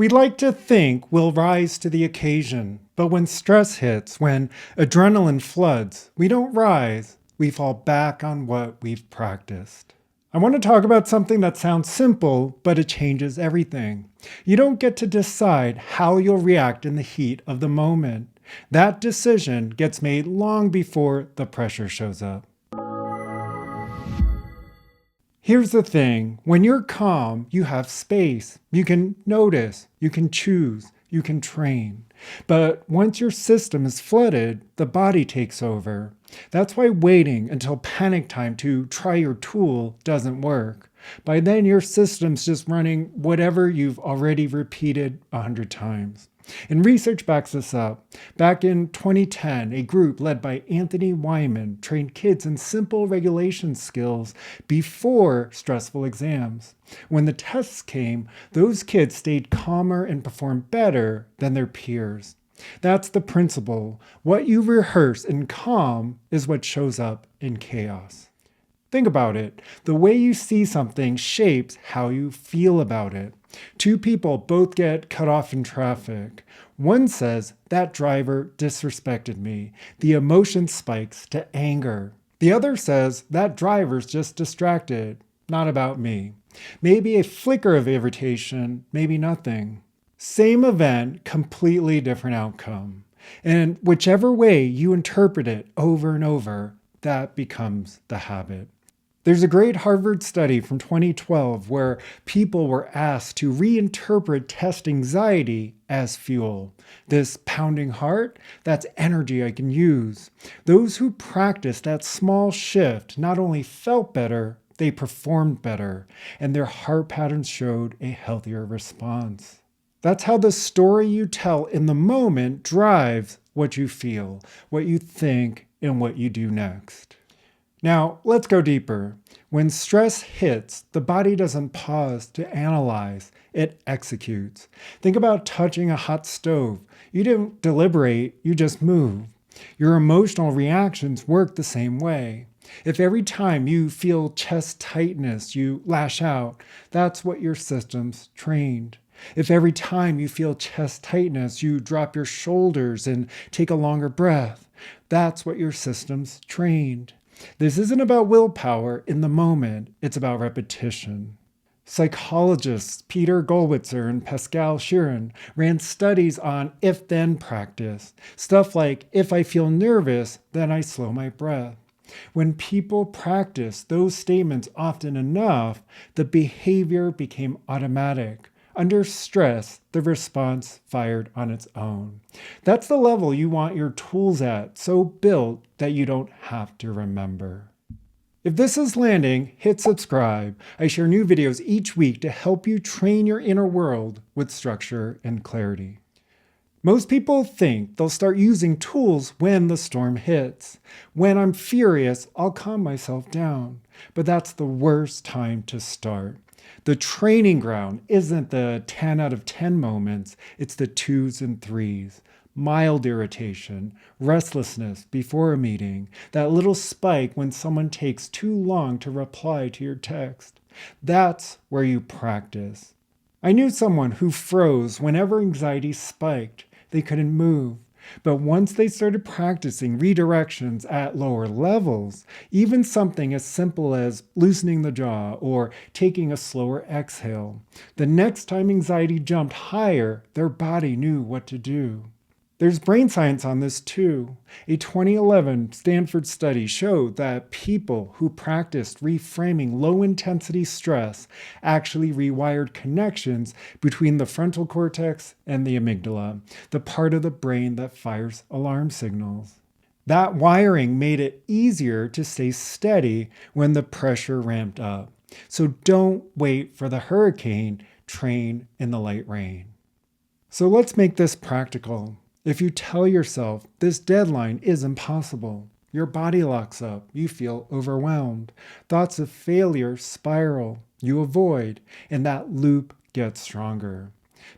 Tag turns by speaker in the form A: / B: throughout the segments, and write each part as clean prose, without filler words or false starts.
A: We like to think we'll rise to the occasion, but when stress hits, when adrenaline floods, we don't rise, we fall back on what we've practiced. I want to talk about something that sounds simple, but it changes everything. You don't get to decide how you'll react in the heat of the moment. That decision gets made long before the pressure shows up. Here's the thing, when you're calm, you have space. You can notice, you can choose, you can train. But once your system is flooded, the body takes over. That's why waiting until panic time to try your tool doesn't work. By then, your system's just running whatever you've already repeated 100 times. And research backs this up. Back in 2010, a group led by Anthony Wyman trained kids in simple regulation skills before stressful exams. When the tests came, those kids stayed calmer and performed better than their peers. That's the principle. What you rehearse in calm is what shows up in chaos. Think about it. The way you see something shapes how you feel about it. Two people both get cut off in traffic. One says, "That driver disrespected me." The emotion spikes to anger. The other says, "That driver's just distracted. Not about me." Maybe a flicker of irritation, maybe nothing. Same event, completely different outcome. And whichever way you interpret it over and over, that becomes the habit. There's a great Harvard study from 2012 where people were asked to reinterpret test anxiety as fuel. This pounding heart, that's energy I can use. Those who practiced that small shift not only felt better, they performed better, and their heart patterns showed a healthier response. That's how the story you tell in the moment drives what you feel, what you think, and what you do next. Now, let's go deeper. When stress hits, the body doesn't pause to analyze, it executes. Think about touching a hot stove. You don't deliberate, you just move. Your emotional reactions work the same way. If every time you feel chest tightness, you lash out, that's what your system's trained. If every time you feel chest tightness, you drop your shoulders and take a longer breath, that's what your system's trained. This isn't about willpower in the moment, it's about repetition. Psychologists Peter Gollwitzer and Pascal Chiron ran studies on if-then practice. Stuff like, if I feel nervous, then I slow my breath. When people practice those statements often enough, the behavior became automatic. Under stress, the response fired on its own. That's the level you want your tools at, so built that you don't have to remember. If this is landing, hit subscribe. I share new videos each week to help you train your inner world with structure and clarity. Most people think they'll start using tools when the storm hits. When I'm furious, I'll calm myself down. But that's the worst time to start. The training ground isn't the 10 out of 10 moments, it's the 2s and 3s. Mild irritation, restlessness before a meeting, that little spike when someone takes too long to reply to your text. That's where you practice. I knew someone who froze whenever anxiety spiked. They couldn't move. But once they started practicing redirections at lower levels, even something as simple as loosening the jaw or taking a slower exhale, the next time anxiety jumped higher, their body knew what to do. There's brain science on this too. A 2011 Stanford study showed that people who practiced reframing low-intensity stress actually rewired connections between the frontal cortex and the amygdala, the part of the brain that fires alarm signals. That wiring made it easier to stay steady when the pressure ramped up. So don't wait for the hurricane, train in the light rain. So let's make this practical. If you tell yourself this deadline is impossible, your body locks up, you feel overwhelmed. Thoughts of failure spiral, you avoid, and that loop gets stronger.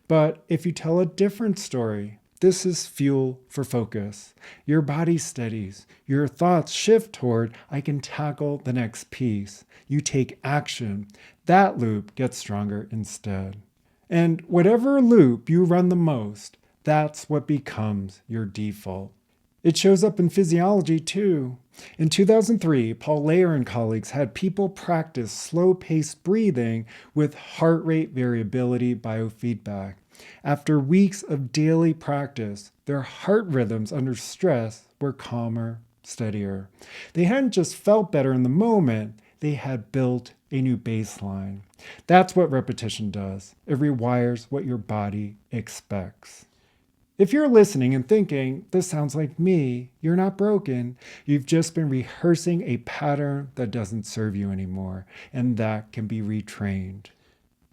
A: But if you tell a different story, this is fuel for focus. Your body steadies, your thoughts shift toward, I can tackle the next piece. You take action. That loop gets stronger instead. And whatever loop you run the most, that's what becomes your default. It shows up in physiology too. In 2003, Paul Layer and colleagues had people practice slow-paced breathing with heart rate variability biofeedback. After weeks of daily practice, their heart rhythms under stress were calmer, steadier. They hadn't just felt better in the moment, they had built a new baseline. That's what repetition does. It rewires what your body expects. If you're listening and thinking, this sounds like me, you're not broken. You've just been rehearsing a pattern that doesn't serve you anymore, and that can be retrained.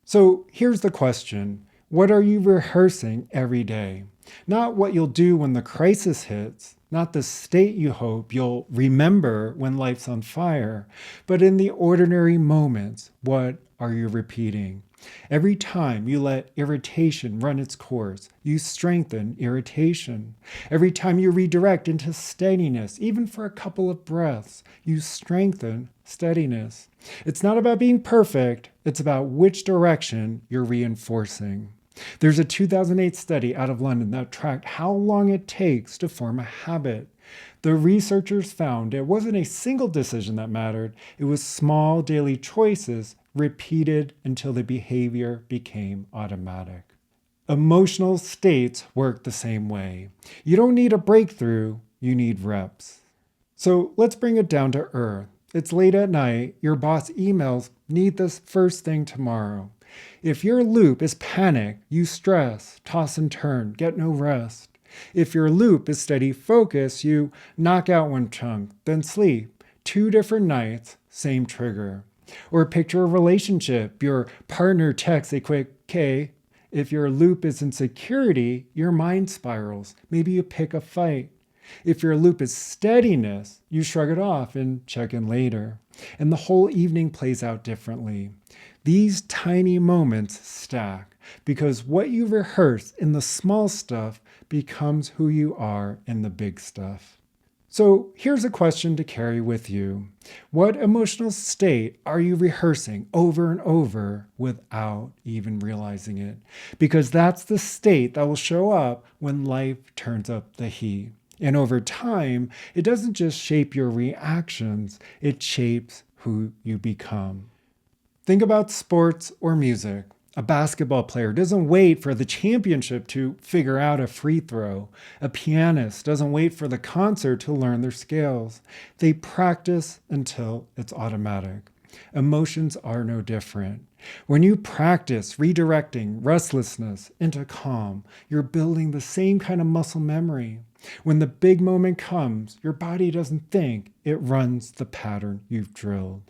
A: So here's the question. What are you rehearsing every day? Not what you'll do when the crisis hits, not the state you hope you'll remember when life's on fire, but in the ordinary moments, what are you repeating? Every time you let irritation run its course, you strengthen irritation. Every time you redirect into steadiness, even for a couple of breaths, you strengthen steadiness. It's not about being perfect, it's about which direction you're reinforcing. There's a 2008 study out of London that tracked how long it takes to form a habit. The researchers found it wasn't a single decision that mattered, it was small daily choices repeated until the behavior became automatic. Emotional states work the same way. You don't need a breakthrough, you need reps. So let's bring it down to earth. It's late at night, your boss emails, need this first thing tomorrow. If your loop is panic, you stress, toss and turn, get no rest. If your loop is steady focus, you knock out one chunk, then sleep. 2 different nights, same trigger. Or picture a relationship. Your partner texts a quick K. If your loop is insecurity, your mind spirals. Maybe you pick a fight. If your loop is steadiness, you shrug it off and check in later. And the whole evening plays out differently. These tiny moments stack because what you rehearse in the small stuff becomes who you are in the big stuff. So here's a question to carry with you. What emotional state are you rehearsing over and over without even realizing it? Because that's the state that will show up when life turns up the heat. And over time, it doesn't just shape your reactions, it shapes who you become. Think about sports or music. A basketball player doesn't wait for the championship to figure out a free throw. A pianist doesn't wait for the concert to learn their scales. They practice until it's automatic. Emotions are no different. When you practice redirecting restlessness into calm, you're building the same kind of muscle memory. When the big moment comes, your body doesn't think, it runs the pattern you've drilled.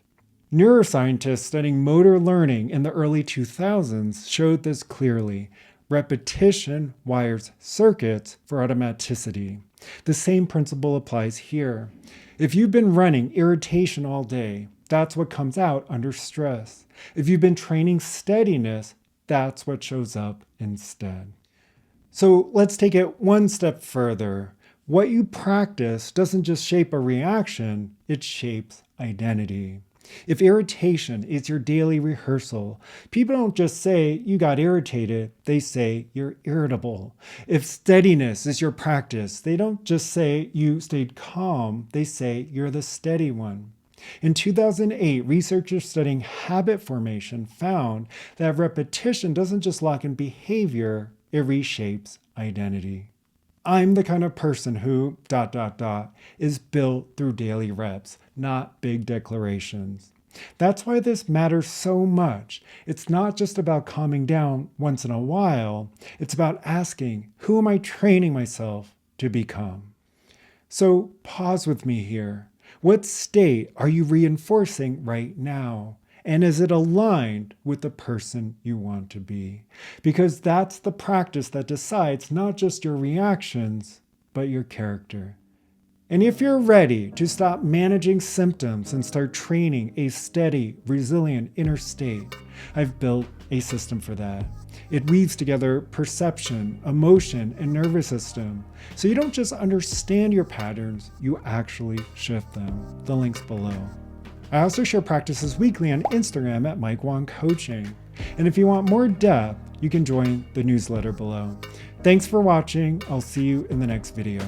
A: Neuroscientists studying motor learning in the early 2000s showed this clearly. Repetition wires circuits for automaticity. The same principle applies here. If you've been running irritation all day, that's what comes out under stress. If you've been training steadiness, that's what shows up instead. So let's take it one step further. What you practice doesn't just shape a reaction, it shapes identity. If irritation is your daily rehearsal, people don't just say you got irritated, they say you're irritable. If steadiness is your practice, they don't just say you stayed calm, they say you're the steady one. In 2008, researchers studying habit formation found that repetition doesn't just lock in behavior, it reshapes identity. I'm the kind of person who, is built through daily reps, not big declarations. That's why this matters so much. It's not just about calming down once in a while. It's about asking, who am I training myself to become? So pause with me here. What state are you reinforcing right now? And is it aligned with the person you want to be? Because that's the practice that decides not just your reactions, but your character. And if you're ready to stop managing symptoms and start training a steady, resilient inner state, I've built a system for that. It weaves together perception, emotion, and nervous system. So you don't just understand your patterns, you actually shift them. The link's below. I also share practices weekly on Instagram at Mike Wang Coaching. And if you want more depth, you can join the newsletter below. Thanks for watching. I'll see you in the next video.